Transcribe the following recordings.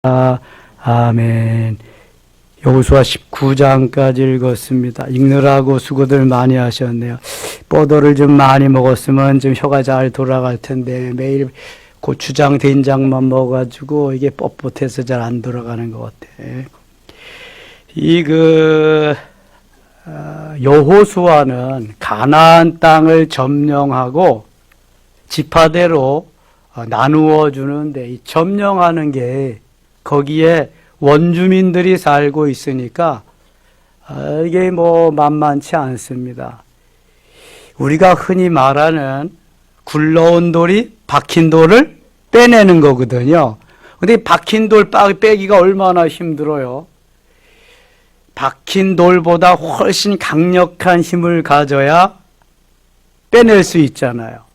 아멘. 여호수아 19장까지 읽었습니다. 읽느라고 수고들 많이 하셨네요. 뽀도를 좀 많이 먹었으면 좀 혀가 잘 돌아갈 텐데 매일 고추장, 된장만 먹어가지고 이게 뻣뻣해서 잘 안 돌아가는 것 같아. 여호수아는 가나안 땅을 점령하고 지파대로 나누어 주는데, 이 점령하는 게 거기에 원주민들이 살고 있으니까 이게 뭐 만만치 않습니다. 우리가 흔히 말하는 굴러온 돌이 박힌 돌을 빼내는 거거든요. 근데 박힌 돌 빼기가 얼마나 힘들어요. 박힌 돌보다 훨씬 강력한 힘을 가져야 빼낼 수 있잖아요.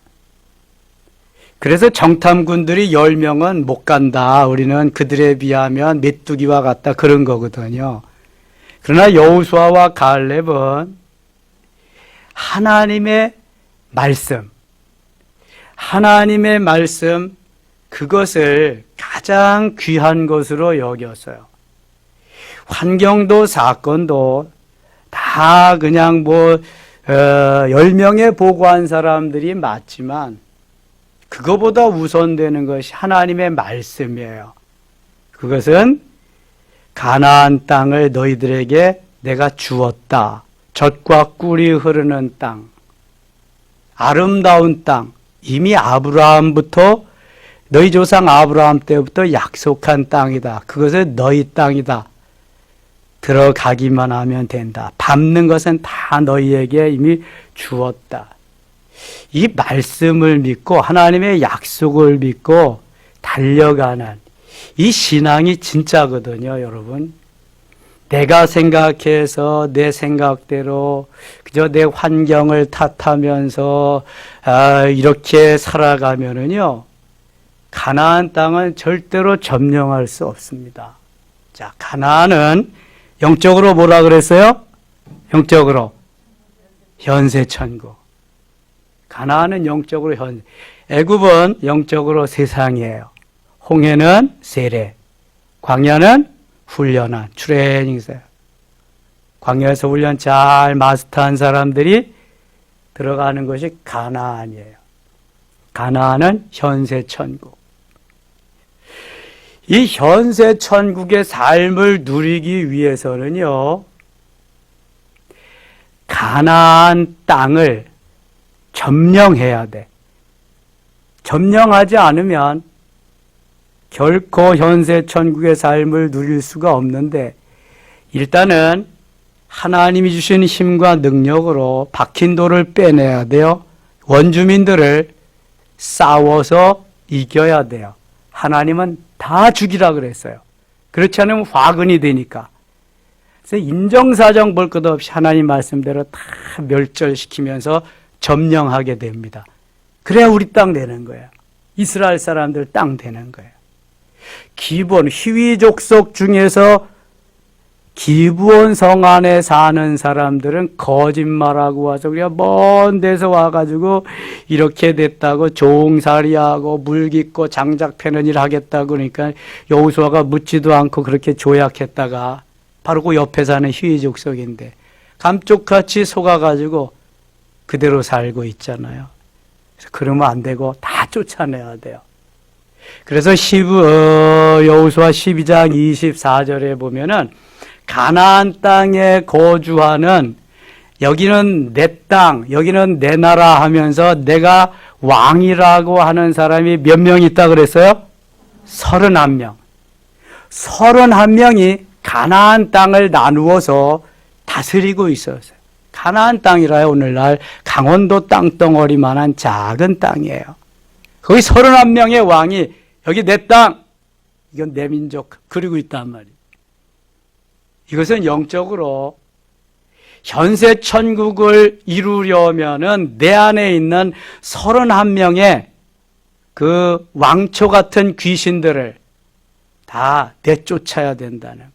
그래서 정탐꾼들이 10명은 못 간다. 우리는 그들에 비하면 메뚜기와 같다. 그런 거거든요. 그러나 여호수아와 갈렙은 하나님의 말씀, 그것을 가장 귀한 것으로 여겼어요. 환경도 사건도 다 그냥 10명에 보고한 사람들이 맞지만 그거보다 우선되는 것이 하나님의 말씀이에요. 그것은 가나안 땅을 너희들에게 내가 주었다. 젖과 꿀이 흐르는 땅, 아름다운 땅, 이미 아브라함부터 너희 조상 아브라함 때부터 약속한 땅이다. 그것은 너희 땅이다. 들어가기만 하면 된다. 밟는 것은 다 너희에게 이미 주었다. 이 말씀을 믿고 하나님의 약속을 믿고 달려가는 이 신앙이 진짜거든요, 여러분. 내가 생각해서 내 생각대로 그저 내 환경을 탓하면서 이렇게 살아가면은요, 가나안 땅은 절대로 점령할 수 없습니다. 자, 가나안은 영적으로 뭐라 그랬어요? 영적으로 현세천국. 가나안은 영적으로 애굽은 영적으로 세상이에요. 홍해는 세례, 광야는 훈련한 트레이닝이세요. 광야에서 훈련 잘 마스터한 사람들이 들어가는 것이 가나안이에요. 가나안은 현세천국. 이 현세천국의 삶을 누리기 위해서는요, 가나안 땅을 점령해야 돼. 점령하지 않으면 결코 현세천국의 삶을 누릴 수가 없는데, 일단은 하나님이 주신 힘과 능력으로 박힌 돌을 빼내야 돼요. 원주민들을 싸워서 이겨야 돼요. 하나님은 다 죽이라 그랬어요. 그렇지 않으면 화근이 되니까. 그래서 인정사정 볼 것 없이 하나님 말씀대로 다 멸절시키면서 점령하게 됩니다. 그래야 우리 땅 되는 거예요. 이스라엘 사람들 땅 되는 거예요. 기브온, 히위족속 중에서 기브온 성 안에 사는 사람들은 거짓말하고 와서 우리가 먼 데서 와가지고 이렇게 됐다고 종살이하고 물 깃고 장작 패는 일 하겠다고, 그러니까 여호수아가 묻지도 않고 그렇게 조약했다가 바로 그 옆에 사는 히위족속인데 감쪽같이 속아가지고 그대로 살고 있잖아요. 그래서 그러면 안 되고 다 쫓아내야 돼요. 그래서 여호수아 12장 24절에 보면은 가나안 땅에 거주하는, 여기는 내 땅, 여기는 내 나라 하면서 내가 왕이라고 하는 사람이 몇 명 있다 그랬어요? 31명. 31명이 가나안 땅을 나누어서 다스리고 있었어요. 가나안 땅이라요, 오늘날 강원도 땅덩어리만한 작은 땅이에요. 거기 31명의 왕이 여기 내 땅, 이건 내 민족, 그리고 있단 말이에요. 이것은 영적으로 현세천국을 이루려면은 내 안에 있는 31명의 그 왕초 같은 귀신들을 다 내쫓아야 된다는 거예요.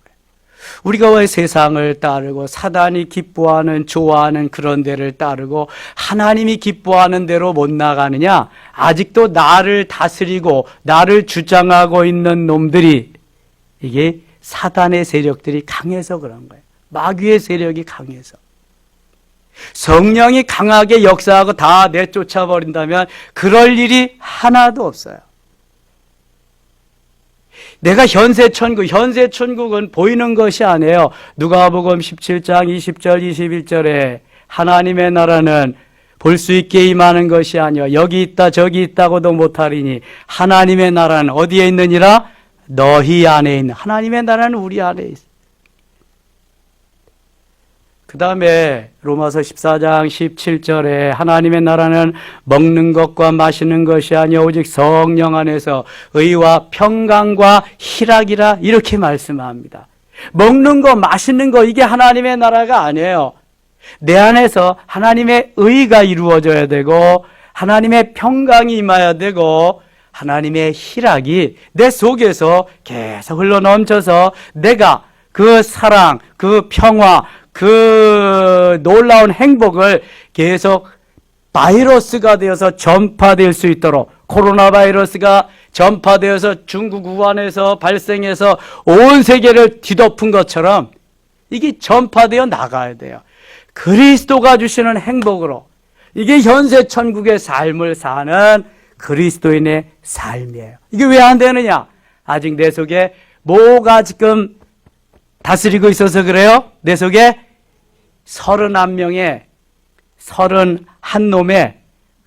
우리가 왜 세상을 따르고 사단이 기뻐하는, 좋아하는 그런 데를 따르고 하나님이 기뻐하는 대로 못 나가느냐? 아직도 나를 다스리고 나를 주장하고 있는 놈들이 이게 사단의 세력들이 강해서 그런 거예요. 마귀의 세력이 강해서. 성령이 강하게 역사하고 다 내쫓아 버린다면 그럴 일이 하나도 없어요. 내가 현세천국은 보이는 것이 아니에요. 누가복음 17장 20절 21절에 하나님의 나라는 볼 수 있게 임하는 것이 아니요 여기 있다 저기 있다고도 못하리니 하나님의 나라는 어디에 있느니라? 너희 안에 있는. 하나님의 나라는 우리 안에 있어. 그 다음에 로마서 14장 17절에 하나님의 나라는 먹는 것과 마시는 것이 아니요 오직 성령 안에서 의와 평강과 희락이라 이렇게 말씀합니다. 먹는 거 마시는 거 이게 하나님의 나라가 아니에요. 내 안에서 하나님의 의가 이루어져야 되고 하나님의 평강이 임해야 되고 하나님의 희락이 내 속에서 계속 흘러넘쳐서 내가 그 사랑, 그 평화, 그 놀라운 행복을 계속 바이러스가 되어서 전파될 수 있도록 코로나 바이러스가 전파되어서 중국 우한에서 발생해서 온 세계를 뒤덮은 것처럼 이게 전파되어 나가야 돼요. 그리스도가 주시는 행복으로 이게 현세 천국의 삶을 사는 그리스도인의 삶이에요. 이게 왜 안 되느냐? 아직 내 속에 뭐가 지금 다스리고 있어서 그래요? 내 속에 31명의 31놈의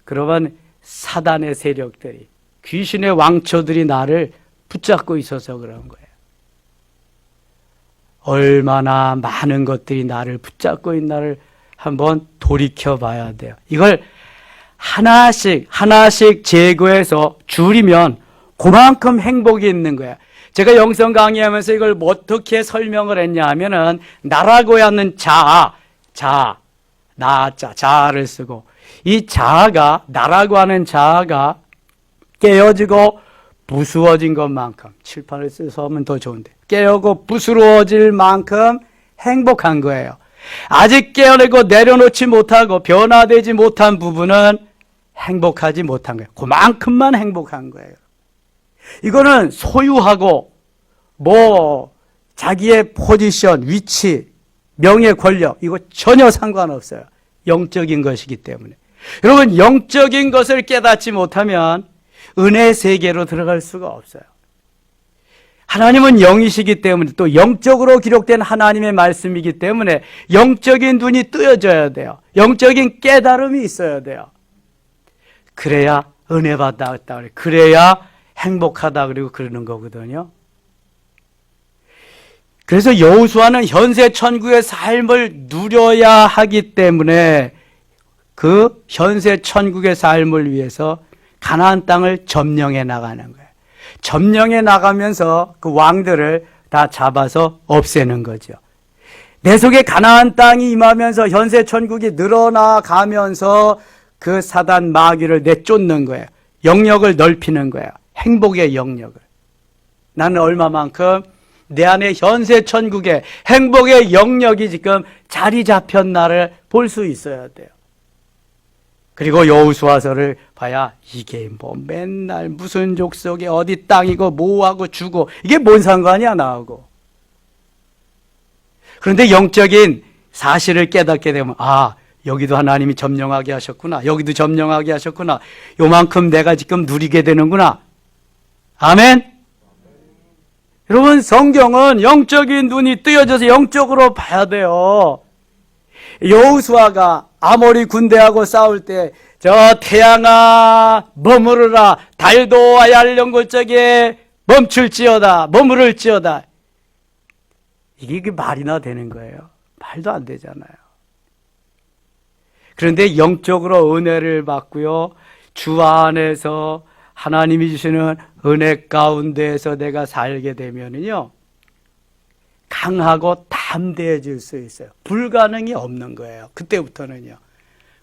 그러면 사단의 세력들이 귀신의 왕초들이 나를 붙잡고 있어서 그런 거예요. 얼마나 많은 것들이 나를 붙잡고 있나를 한번 돌이켜 봐야 돼요. 이걸 하나씩 제거해서 줄이면 그만큼 행복이 있는 거예요. 제가 영성 강의하면서 이걸 어떻게 설명을 했냐 하면은 나라고 하는 자아를 쓰고 이 자아가 나라고 하는 자아가 깨어지고 부수어진 것만큼 칠판을 써서 하면 더 좋은데 깨어고 부스러워질 만큼 행복한 거예요. 아직 깨어내고 내려놓지 못하고 변화되지 못한 부분은 행복하지 못한 거예요. 그만큼만 행복한 거예요. 이거는 소유하고 자기의 포지션, 위치, 명예, 권력 이거 전혀 상관없어요. 영적인 것이기 때문에. 여러분 영적인 것을 깨닫지 못하면 은혜의 세계로 들어갈 수가 없어요. 하나님은 영이시기 때문에 또 영적으로 기록된 하나님의 말씀이기 때문에 영적인 눈이 뜨여져야 돼요. 영적인 깨달음이 있어야 돼요. 그래야 은혜 받았다 그래. 그래야 행복하다 그리고 그러는 거거든요. 그래서 여호수아는 현세 천국의 삶을 누려야 하기 때문에 그 현세 천국의 삶을 위해서 가나안 땅을 점령해 나가는 거예요. 점령해 나가면서 그 왕들을 다 잡아서 없애는 거죠. 내 속에 가나안 땅이 임하면서 현세 천국이 늘어나가면서 그 사단 마귀를 내쫓는 거예요. 영역을 넓히는 거예요. 행복의 영역을. 나는 얼마만큼 내 안에 현세 천국의 행복의 영역이 지금 자리 잡힌 나를 볼 수 있어야 돼요. 그리고 여호수아서를 봐야 이게 맨날 무슨 족속에 어디 땅이고 뭐하고 주고 이게 뭔 상관이야 나하고. 그런데 영적인 사실을 깨닫게 되면 여기도 하나님이 점령하게 하셨구나. 여기도 점령하게 하셨구나. 요만큼 내가 지금 누리게 되는구나. 아멘. 여러분 성경은 영적인 눈이 뜨여져서 영적으로 봐야 돼요. 여호수아가 아모리 군대하고 싸울 때 저 태양아 머무르라 달도 아얄 연골적에 멈출지어다 머무를지어다. 이게 말이나 되는 거예요? 말도 안 되잖아요. 그런데 영적으로 은혜를 받고요. 주 안에서 하나님이 주시는 은혜 가운데에서 내가 살게 되면은요. 강하고 담대해질 수 있어요. 불가능이 없는 거예요. 그때부터는요.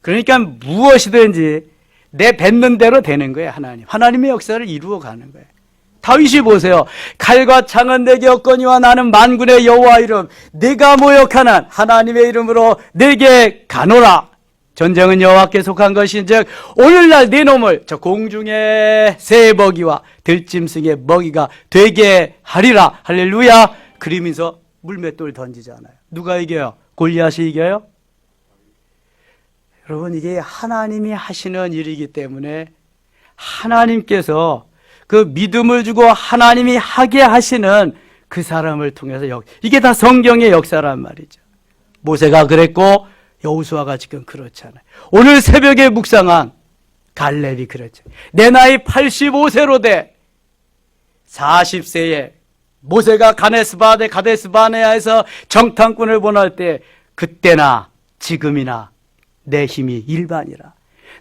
그러니까 무엇이든지 내 뱉는 대로 되는 거예요. 하나님의 역사를 이루어가는 거예요. 다윗이 보세요. 칼과 창은 내게 없거니와 나는 만군의 여호와 이름 내가 모욕하는 하나님의 이름으로 내게 가노라. 전쟁은 여호와께 속한 것인즉 오늘날 네 놈을 저 공중의 새 먹이와 들짐승의 먹이가 되게 하리라. 할렐루야. 그러면서 물맷돌 던지잖아요. 누가 이겨요? 골리앗이 이겨요? 여러분, 이게 하나님이 하시는 일이기 때문에 하나님께서 그 믿음을 주고 하나님이 하게 하시는 그 사람을 통해서 이게 다 성경의 역사란 말이죠. 모세가 그랬고 여호수아가 지금 그렇잖아요. 오늘 새벽에 묵상한 갈렙이 그랬죠. 내 나이 85세로 돼 40세에 모세가 가데스바네아에서 정탐꾼을 보낼 때 그때나 지금이나 내 힘이 일반이라.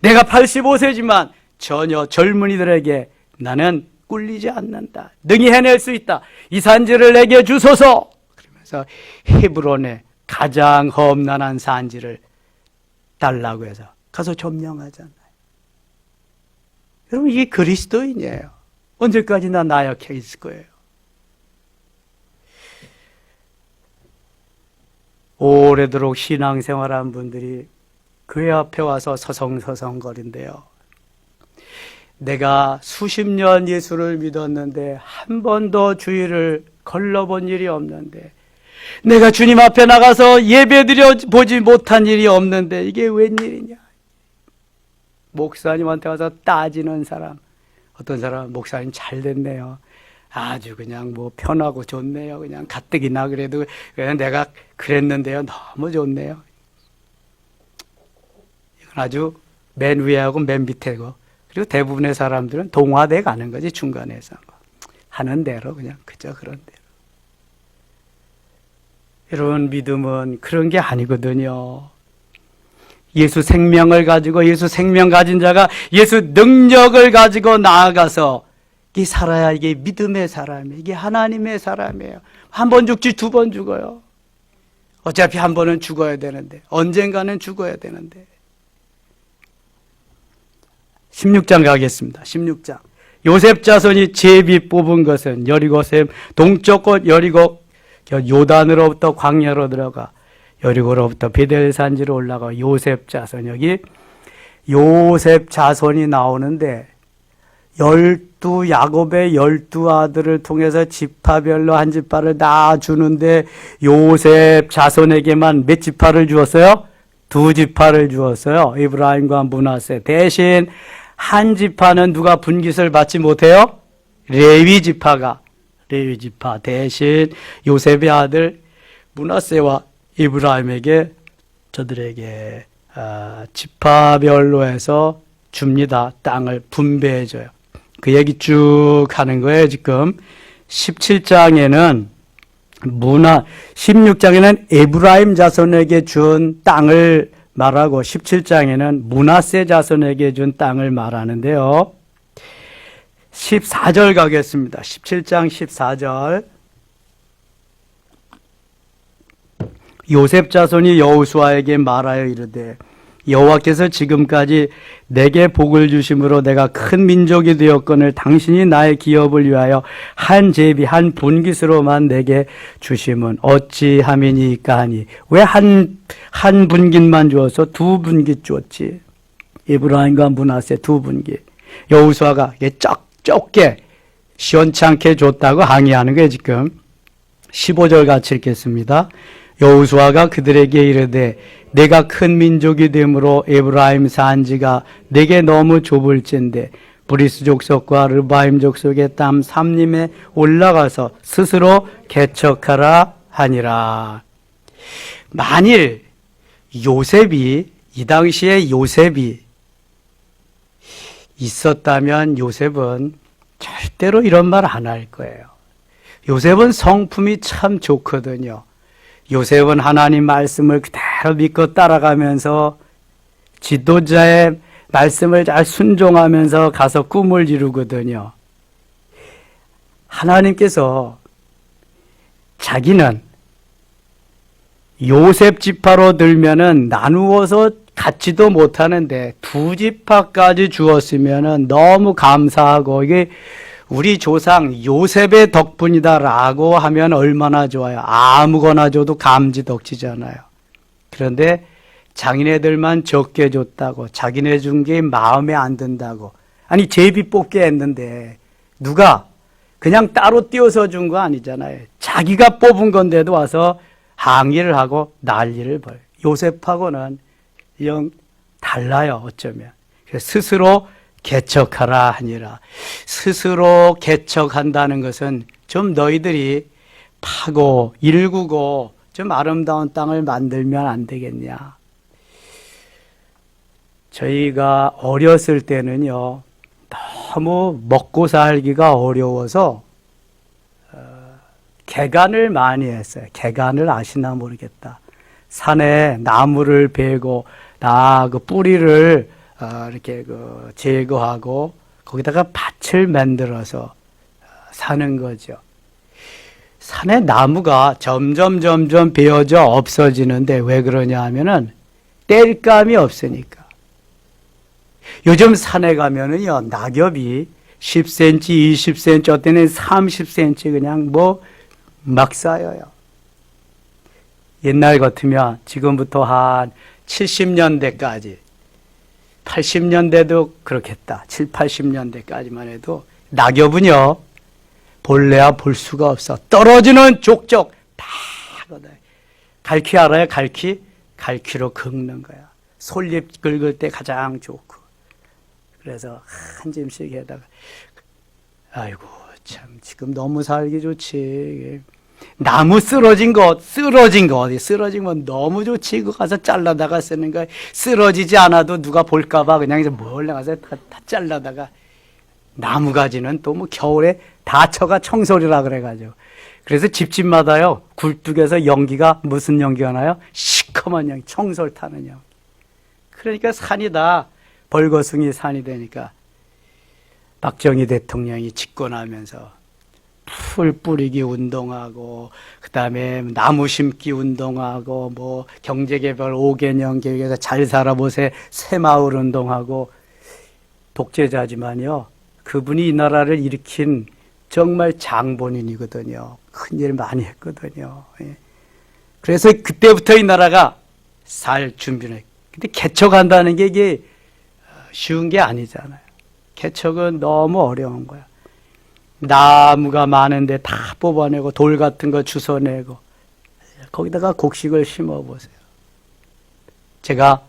내가 85세지만 전혀 젊은이들에게 나는 꿀리지 않는다. 능히 해낼 수 있다. 이 산지를 내게 주소서. 그러면서 헤브론에 가장 험난한 산지를 달라고 해서 가서 점령하잖아요. 여러분, 이게 그리스도인이에요. 언제까지나 나약해 있을 거예요. 오래도록 신앙생활한 분들이 교회 앞에 와서 서성서성거린대요. 내가 수십 년 예수를 믿었는데 한 번도 주의를 걸러본 일이 없는데, 내가 주님 앞에 나가서 예배드려 보지 못한 일이 없는데 이게 웬일이냐. 목사님한테 와서 따지는 사람, 어떤 사람은 목사님 잘 됐네요. 아주 그냥 뭐 편하고 좋네요. 그냥 가뜩이나 그래도 그냥 내가 그랬는데요. 너무 좋네요. 이건 아주 맨 위하고 맨 밑에고, 그리고 대부분의 사람들은 동화돼 가는 거지. 중간에서 하는 대로 그냥 그저 그런 대로. 여러분, 믿음은 그런 게 아니거든요. 예수 생명을 가지고, 예수 생명 가진 자가 예수 능력을 가지고 나아가서 이게 살아야 이게 믿음의 사람이에요. 이게 하나님의 사람이에요. 한 번 죽지 두 번 죽어요. 어차피 한 번은 죽어야 되는데, 언젠가는 죽어야 되는데. 16장 가겠습니다. 16장. 요셉 자손이 제비 뽑은 것은 여리고샘 동쪽 곳 여리고 요단으로부터 광야로 들어가 여리고로부터 베델 산지로 올라가 요셉 자손. 여기 요셉 자손이 나오는데 야곱의 12아들을 통해서 지파별로 한 지파를 다 주는데 요셉 자손에게만 몇 지파를 주었어요? 2지파를 주었어요. 이브라임과 므낫세. 대신 한 지파는 누가 분깃을 받지 못해요? 레위 지파 대신 요셉의 아들 므낫세와 이브라임에게 저들에게 지파별로 해서 줍니다. 땅을 분배해줘요. 그 얘기 쭉 하는 거예요. 지금 16장에는 에브라임 자손에게 준 땅을 말하고 17장에는 므낫세 자손에게 준 땅을 말하는데요. 14절 가겠습니다. 17장 14절. 요셉 자손이 여호수아에게 말하여 이르되 여호와께서 지금까지 내게 복을 주심으로 내가 큰 민족이 되었거늘 당신이 나의 기업을 위하여 한 제비 한 분깃으로만 내게 주심은 어찌함이니까 하니. 왜 한 분깃만 주어서 2분깃 주었지? 에브라임과 므낫세 2분깃. 여호수아가 적게 시원찮게 줬다고 항의하는 거예요. 지금 15절 같이 읽겠습니다. 여호수아가 그들에게 이르되 내가 큰 민족이 되므로 에브라임 산지가 내게 너무 좁을진데 브리스 족속과 르바임 족속의 땀 삼림에 올라가서 스스로 개척하라 하니라. 만일 이 당시에 요셉이 있었다면 요셉은 절대로 이런 말 안 할 거예요. 요셉은 성품이 참 좋거든요. 요셉은 하나님 말씀을 그대로 믿고 따라가면서 지도자의 말씀을 잘 순종하면서 가서 꿈을 이루거든요. 하나님께서 자기는 요셉 지파로 들면은 나누어서 갖지도 못하는데 2지파까지 주었으면은 너무 감사하고 이게 우리 조상 요셉의 덕분이다라고 하면 얼마나 좋아요. 아무거나 줘도 감지덕지잖아요. 그런데 장인애들만 적게 줬다고, 자기네 준 게 마음에 안 든다고. 아니, 제비 뽑게 했는데 누가 그냥 따로 띄워서 준 거 아니잖아요. 자기가 뽑은 건데도 와서 항의를 하고 난리를 벌여요. 요셉하고는 영 달라요, 어쩌면. 스스로 개척하라 하니라. 스스로 개척한다는 것은 좀 너희들이 파고 일구고 좀 아름다운 땅을 만들면 안 되겠냐. 저희가 어렸을 때는요, 너무 먹고 살기가 어려워서 개간을 많이 했어요. 개간을 아시나 모르겠다. 산에 나무를 베고 그 뿌리를 이렇게 제거하고 거기다가 밭을 만들어서 사는 거죠. 산에 나무가 점점 베어져 없어지는데 왜 그러냐 하면은 땔감이 없으니까. 요즘 산에 가면은요, 낙엽이 10cm, 20cm, 어때는 30cm 그냥 막 쌓여요. 옛날 같으면 지금부터 한 70년대까지, 80년대도 그렇겠다. 7, 80년대까지만 해도 낙엽은요, 볼래야 볼 수가 없어. 떨어지는 족족 다 걷어요. 갈퀴 알아요? 갈퀴? 갈퀴로 긁는 거야. 솔잎 긁을 때 가장 좋고. 그래서 한 짐씩 해다가, 아이고 참 지금 너무 살기 좋지. 나무 쓰러진 거 어디 쓰러진 건 너무 좋지. 그거 가서 잘라다가 쓰는 거야. 쓰러지지 않아도 누가 볼까봐 그냥 이제 몰래 가서 다 잘라다가. 나무 가지는 또 겨울에 다쳐가 청소리라 그래가지고. 그래서 집집마다요, 굴뚝에서 연기가, 무슨 연기가 나요? 시커먼 연기, 청소를 타는 연기. 그러니까 산이 다 벌거숭이 산이 되니까 박정희 대통령이 집권하면서 풀 뿌리기 운동하고, 그 다음에 나무 심기 운동하고, 경제개발 5개년 계획에서 잘 살아보세 새마을 운동하고, 독재자지만요, 그분이 이 나라를 일으킨 정말 장본인이거든요. 큰일 많이 했거든요. 그래서 그때부터 이 나라가 살 준비를 했고. 근데 개척한다는 게 이게 쉬운 게 아니잖아요. 개척은 너무 어려운 거야. 나무가 많은데 다 뽑아내고 돌 같은 거 주워내고 거기다가 곡식을 심어보세요. 제가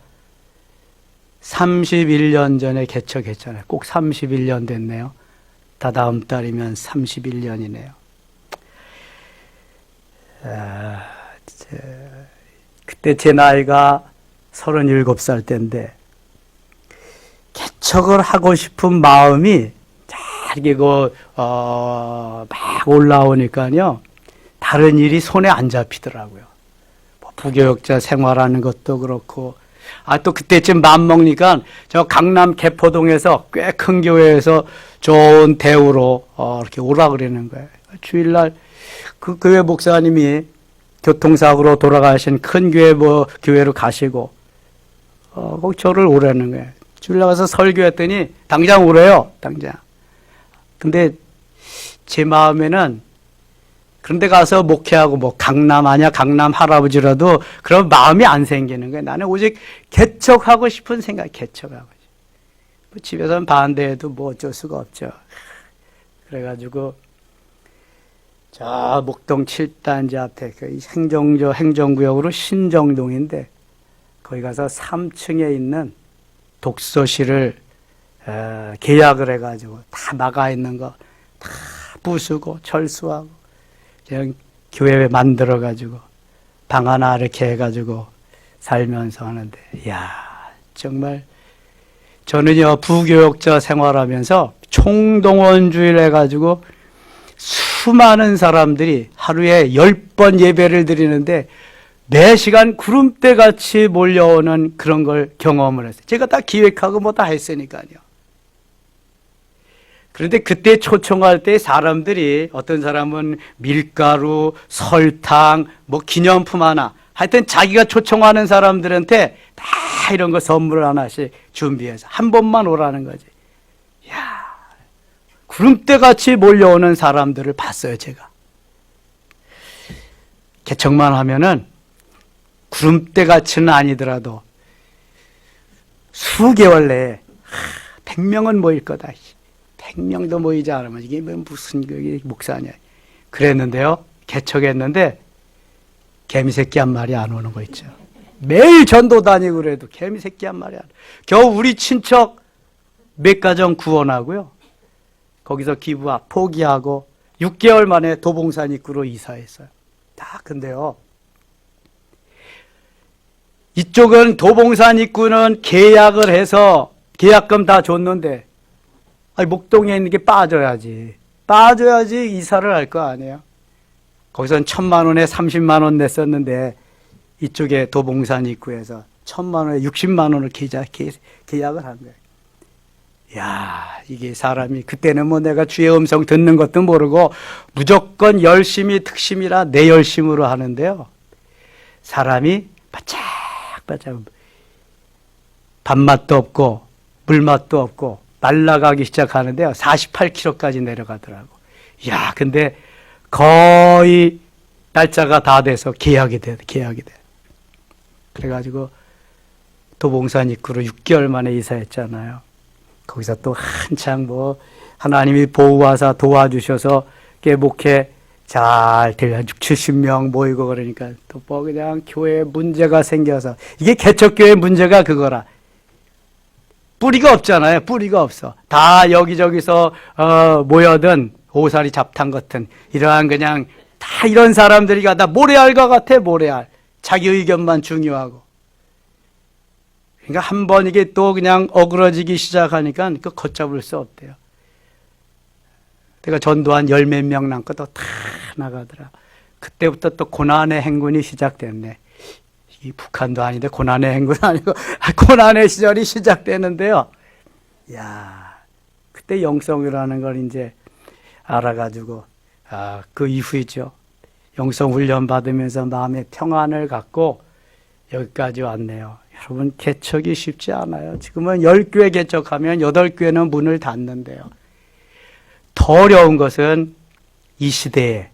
31년 전에 개척했잖아요. 꼭 31년 됐네요. 다다음 달이면 31년이네요. 그때 제 나이가 37살 때인데 개척을 하고 싶은 마음이 잘 막 올라오니까요, 다른 일이 손에 안 잡히더라고요. 부교역자 생활하는 것도 그렇고, 또 그때쯤 맘먹으니까 저 강남 개포동에서 꽤 큰 교회에서 좋은 대우로 이렇게 오라 그러는 거예요. 주일날 그 교회 목사님이 교통사고로 돌아가신 큰 교회로 가시고, 거기 저를 오라는 거예요. 주일날 가서 설교했더니 당장 오래요, 당장. 근데 제 마음에는 그런데 가서 목회하고 강남 할아버지라도 그런 마음이 안 생기는 거예요. 나는 오직 개척하고 싶은 생각, 개척하고 싶어. 집에서는 반대해도 어쩔 수가 없죠. 그래가지고 저 목동 7단지 앞에 행정구역으로 신정동인데 거기 가서 3층에 있는 독서실을 계약을 해가지고 다 나가 있는 거 다 부수고 철수하고 그냥 교회 만들어가지고 방 하나 이렇게 해가지고 살면서 하는데, 이야, 정말 저는요, 부교역자 생활하면서 총동원주의를 해가지고 수많은 사람들이 하루에 10번 예배를 드리는데 매 시간 구름대같이 몰려오는 그런 걸 경험을 했어요. 제가 다 기획하고 다 했으니까요. 그런데 그때 초청할 때 사람들이, 어떤 사람은 밀가루, 설탕, 기념품 하나, 하여튼 자기가 초청하는 사람들한테 다 이런 거 선물을 하나씩 준비해서 한 번만 오라는 거지. 이야, 구름대같이 몰려오는 사람들을 봤어요, 제가. 개척만 하면은 구름대같이는 아니더라도 수개월 내에 100명은 모일 거다. 100명도 모이지 않으면 이게 무슨 목사냐. 그랬는데요. 개척했는데 개미새끼 한 마리 안 오는 거 있죠. 매일 전도 다니고 그래도 개미새끼 한 마리 안 오고. 겨우 우리 친척 몇 가정 구원하고요. 거기서 기부하 포기하고 6개월 만에 도봉산 입구로 이사했어요. 다 근데요. 이쪽은 도봉산 입구는 계약을 해서 계약금 다 줬는데 목동에 있는 게 빠져야지 이사를 할 거 아니에요. 거기선 1,000만 원에 30만 원 냈었는데 이쪽에 도봉산 입구에서 1,000만 원에 60만 원을 계약을 한 거예요. 야, 이게 사람이 그때는 뭐 내가 주의 음성 듣는 것도 모르고 무조건 열심히 특심이라 내 열심으로 하는데요. 사람이 바짝바짝 밥맛도 없고 물맛도 없고 말라가기 시작하는데요. 48kg까지 내려가더라고. 야, 근데 거의 날짜가 다 돼서 계약이 돼. 그래가지고 도봉산 입구로 6개월 만에 이사했잖아요. 거기서 또 한창 하나님이 보호하사 도와주셔서 목회 잘 되려 60-70명 모이고 그러니까 또 그냥 교회에 문제가 생겨서 이게 개척교회 문제가 그거라. 뿌리가 없잖아요. 뿌리가 없어. 다 여기저기서 모여든 오사리 잡탕 같은 이러한 그냥 다 이런 사람들이 다 모래알과 같아. 모래알. 자기 의견만 중요하고. 그러니까 한번 이게 또 그냥 어그러지기 시작하니까 그 걷잡을 수 없대요. 내가 전도한 10몇 명 남고 또 다 나가더라. 그때부터 또 고난의 행군이 시작됐네. 이 북한도 아닌데 고난의 행군 아니고 고난의 시절이 시작되는데요. 야, 그때 영성이라는 걸 이제 알아가지고 그 이후이죠. 영성 훈련 받으면서 마음의 평안을 갖고 여기까지 왔네요. 여러분 개척이 쉽지 않아요. 지금은 10교회 개척하면 8교회는 문을 닫는데요. 더 어려운 것은 이 시대에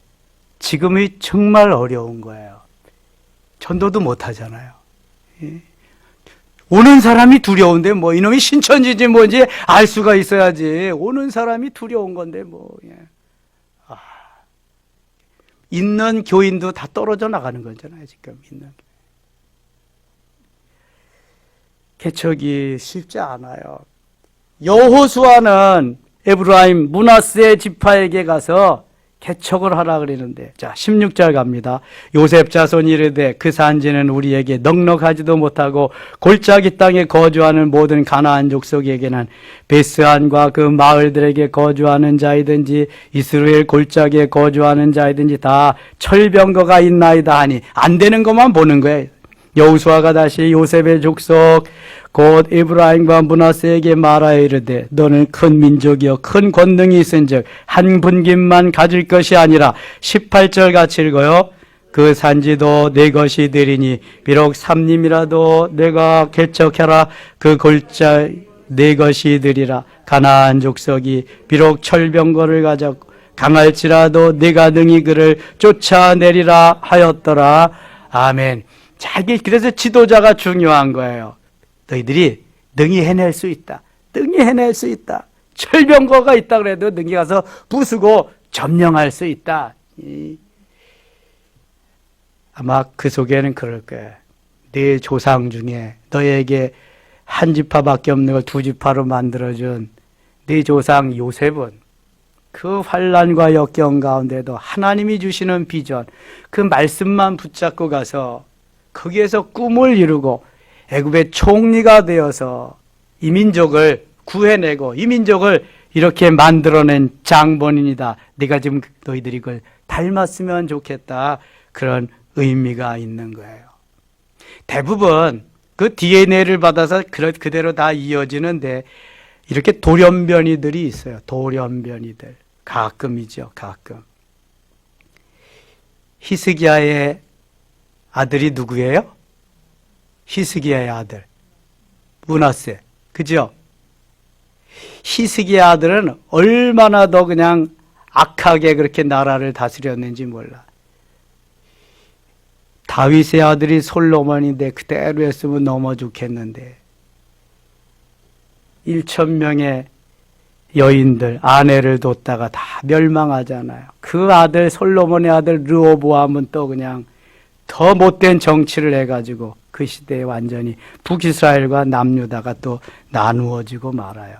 지금이 정말 어려운 거예요. 전도도 못 하잖아요. 예. 오는 사람이 두려운데 이놈이 신천지지 뭔지 알 수가 있어야지. 오는 사람이 두려운 건데 예. 있는 교인도 다 떨어져 나가는 거잖아요. 지금 있는. 개척이 쉽지 않아요. 여호수아는 에브라임 므낫세 지파에게 가서 개척을 하라 그러는데, 자 16절 갑니다. 요셉 자손이 이르되 그 산지는 우리에게 넉넉하지도 못하고 골짜기 땅에 거주하는 모든 가나안 족속에게는 베스안과 그 마을들에게 거주하는 자이든지 이스라엘 골짜기에 거주하는 자이든지 다 철병거가 있나이다 하니 안 되는 것만 보는 거예요. 여호수아가 다시 요셉의 족속 곧 에브라임과 므낫세에게 말하여 이르되 너는 큰 민족이여 큰 권능이 있은즉 한 분깃만 가질 것이 아니라 18절 같이 읽어요. 그 산지도 내 것이 되리니 비록 삼림이라도 내가 개척하라 그 골짜 내 것이 되리라. 가나안 족속이 비록 철병거를 가졌고 강할지라도 내가 능히 그를 쫓아내리라 하였더라. 아멘. 자, 그래서 지도자가 중요한 거예요. 너희들이 능히 해낼 수 있다. 능히 해낼 수 있다. 철병거가 있다 그래도 능히 가서 부수고 점령할 수 있다. 아마 그 속에는 그럴 거예요. 네 조상 중에 너에게 한 지파밖에 없는 걸 두 지파로 만들어준 네 조상 요셉은 그 환난과 역경 가운데도 하나님이 주시는 비전, 그 말씀만 붙잡고 가서 거기에서 꿈을 이루고 애굽의 총리가 되어서 이 민족을 구해내고 이 민족을 이렇게 만들어낸 장본인이다. 네가 지금 너희들이 그걸 닮았으면 좋겠다. 그런 의미가 있는 거예요. 대부분 그 DNA를 받아서 그대로 다 이어지는데 이렇게 돌연변이들이 있어요. 돌연변이들. 가끔이죠. 가끔. 히스기야의 아들이 누구예요? 히스기야의 아들 므낫세. 그죠? 히스기야 아들은 얼마나 더 그냥 악하게 그렇게 나라를 다스렸는지 몰라. 다윗의 아들이 솔로몬인데 그대로 했으면 너무 좋겠는데 1,000명의 여인들, 아내를 뒀다가 다 멸망하잖아요. 그 아들, 솔로몬의 아들 르호보암은 또 그냥 더 못된 정치를 해가지고 그 시대에 완전히 북이스라엘과 남유다가 또 나누어지고 말아요.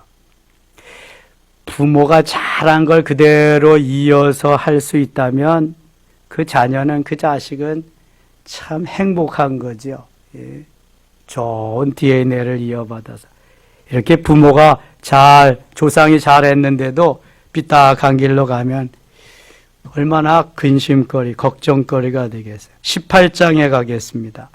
부모가 잘한 걸 그대로 이어서 할 수 있다면 그 자녀는, 그 자식은 참 행복한 거죠. 예. 좋은 DNA를 이어받아서. 이렇게 부모가 조상이 잘했는데도 삐딱한 길로 가면 얼마나 근심거리, 걱정거리가 되겠어요. 18장에 가겠습니다.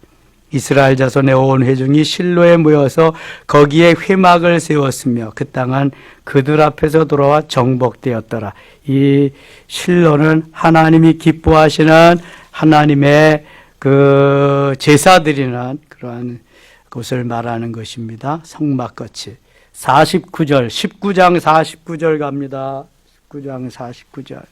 이스라엘 자손의 온 회중이 실로에 모여서 거기에 회막을 세웠으며 그 땅은 그들 앞에서 돌아와 정복되었더라. 이 실로는 하나님이 기뻐하시는 하나님의 그 제사 드리는 그러한 곳을 말하는 것입니다. 성막같이. 49절, 19장 49절 갑니다. 19장 49절.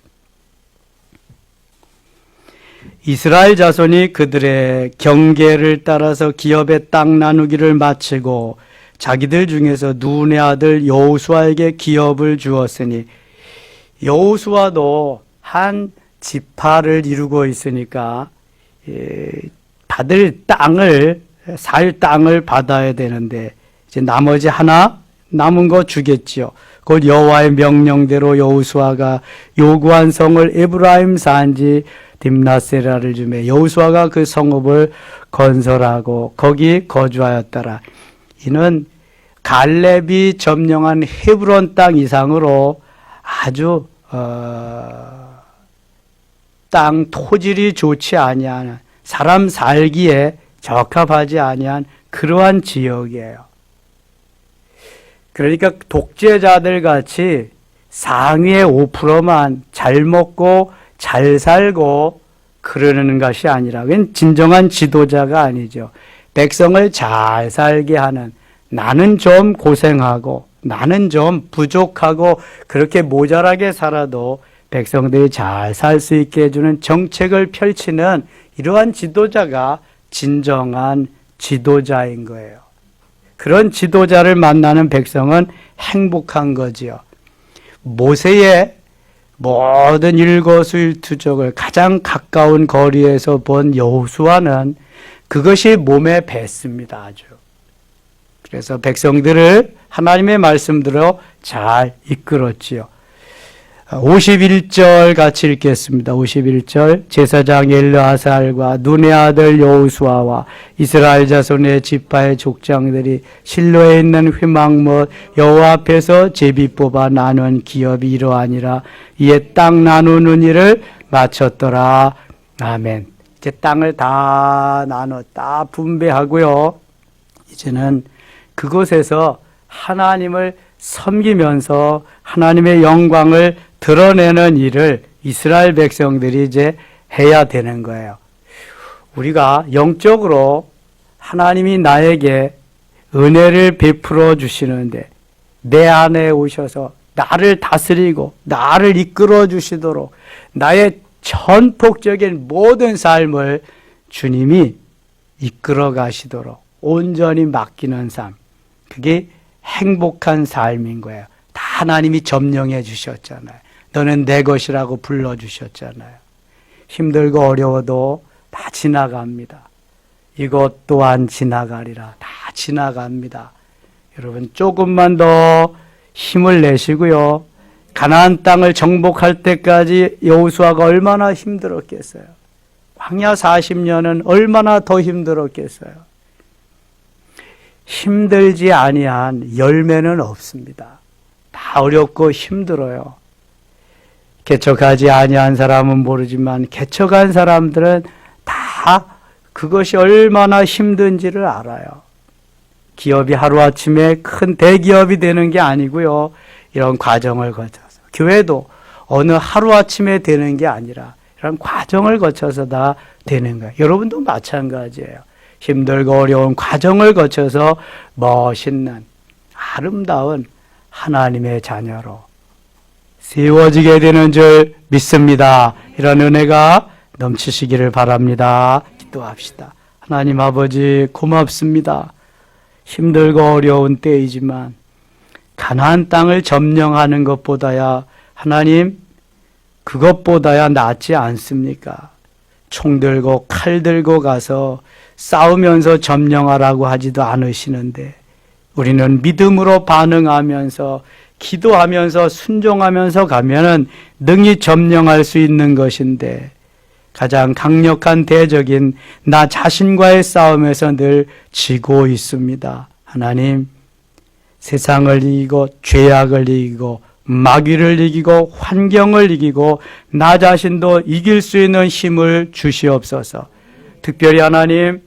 이스라엘 자손이 그들의 경계를 따라서 기업의 땅 나누기를 마치고 자기들 중에서 눈의 아들 여호수아에게 기업을 주었으니, 여호수아도 한 지파를 이루고 있으니까 받을 땅을, 살 땅을 받아야 되는데 이제 나머지 하나 남은 거 주겠지요. 곧 여호와의 명령대로 여호수아가 요구한 성을 에브라임 산지 딥나세라를 주매 여호수아가 그 성읍을 건설하고 거기 거주하였더라. 이는 갈렙이 점령한 헤브론 땅 이상으로 아주 땅 토질이 좋지 아니한, 사람 살기에 적합하지 아니한 그러한 지역이에요. 그러니까 독재자들 같이 상위의 5%만 잘 먹고 잘 살고 그러는 것이 아니라, 그건 진정한 지도자가 아니죠. 백성을 잘 살게 하는, 나는 좀 고생하고 나는 좀 부족하고 그렇게 모자라게 살아도 백성들이 잘 살 수 있게 해주는 정책을 펼치는 이러한 지도자가 진정한 지도자인 거예요. 그런 지도자를 만나는 백성은 행복한 거지요. 모세의 모든 일거수일투족을 가장 가까운 거리에서 본 여호수아는 그것이 몸에 뱄습니다. 아주. 그래서 백성들을 하나님의 말씀대로 잘 이끌었지요. 51절 같이 읽겠습니다. 51절. 제사장 엘르아살과 눈의 아들 여호수아와 이스라엘 자손의 지파의 족장들이 실로에 있는 회막못 여호와 앞에서 제비 뽑아 나눈 기업이 이러하니라. 이에 땅 나누는 일을 마쳤더라. 아멘. 이제 땅을 다 나눴다, 분배하고요. 이제는 그곳에서 하나님을 섬기면서 하나님의 영광을 드러내는 일을 이스라엘 백성들이 이제 해야 되는 거예요. 우리가 영적으로 하나님이 나에게 은혜를 베풀어 주시는데 내 안에 오셔서 나를 다스리고 나를 이끌어 주시도록 나의 전폭적인 모든 삶을 주님이 이끌어 가시도록 온전히 맡기는 삶, 그게 행복한 삶인 거예요. 다 하나님이 점령해 주셨잖아요. 너는 내 것이라고 불러주셨잖아요. 힘들고 어려워도 다 지나갑니다. 이것 또한 지나가리라. 다 지나갑니다. 여러분 조금만 더 힘을 내시고요. 가나안 땅을 정복할 때까지 여호수아가 얼마나 힘들었겠어요. 광야 40년은 얼마나 더 힘들었겠어요. 힘들지 아니한 열매는 없습니다. 다 어렵고 힘들어요. 개척하지 아니한 사람은 모르지만 개척한 사람들은 다 그것이 얼마나 힘든지를 알아요. 기업이 하루아침에 큰 대기업이 되는 게 아니고요. 이런 과정을 거쳐서. 교회도 어느 하루아침에 되는 게 아니라 이런 과정을 거쳐서 다 되는 거예요. 여러분도 마찬가지예요. 힘들고 어려운 과정을 거쳐서 멋있는 아름다운 하나님의 자녀로 세워지게 되는 줄 믿습니다. 이런 은혜가 넘치시기를 바랍니다. 기도합시다. 하나님 아버지 고맙습니다. 힘들고 어려운 때이지만 가나안 땅을 점령하는 것보다야 하나님 그것보다야 낫지 않습니까? 총 들고 칼 들고 가서 싸우면서 점령하라고 하지도 않으시는데 우리는 믿음으로 반응하면서 기도하면서 순종하면서 가면은 능히 점령할 수 있는 것인데 가장 강력한 대적인 나 자신과의 싸움에서 늘 지고 있습니다. 하나님, 세상을 이기고 죄악을 이기고 마귀를 이기고 환경을 이기고 나 자신도 이길 수 있는 힘을 주시옵소서. 특별히 하나님,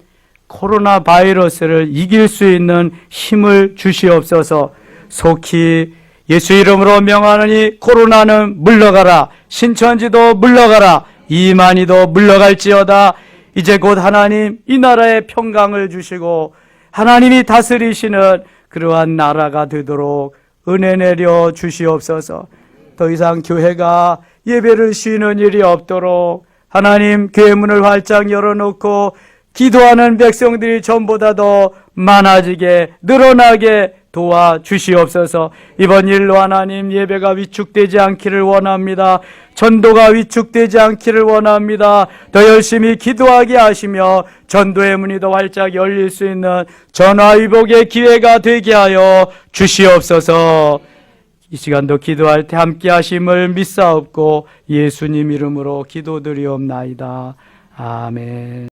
코로나 바이러스를 이길 수 있는 힘을 주시옵소서. 속히 예수 이름으로 명하노니 코로나는 물러가라. 신천지도 물러가라. 이만희도 물러갈지어다. 이제 곧 하나님 이 나라에 평강을 주시고 하나님이 다스리시는 그러한 나라가 되도록 은혜 내려 주시옵소서. 더 이상 교회가 예배를 쉬는 일이 없도록 하나님 교회 문을 활짝 열어놓고 기도하는 백성들이 전보다 더 많아지게 늘어나게 도와주시옵소서. 이번 일로 하나님 예배가 위축되지 않기를 원합니다. 전도가 위축되지 않기를 원합니다. 더 열심히 기도하게 하시며 전도의 문이 더 활짝 열릴 수 있는 전화위복의 기회가 되게 하여 주시옵소서. 이 시간도 기도할 때 함께 하심을 믿사옵고 예수님 이름으로 기도드리옵나이다. 아멘.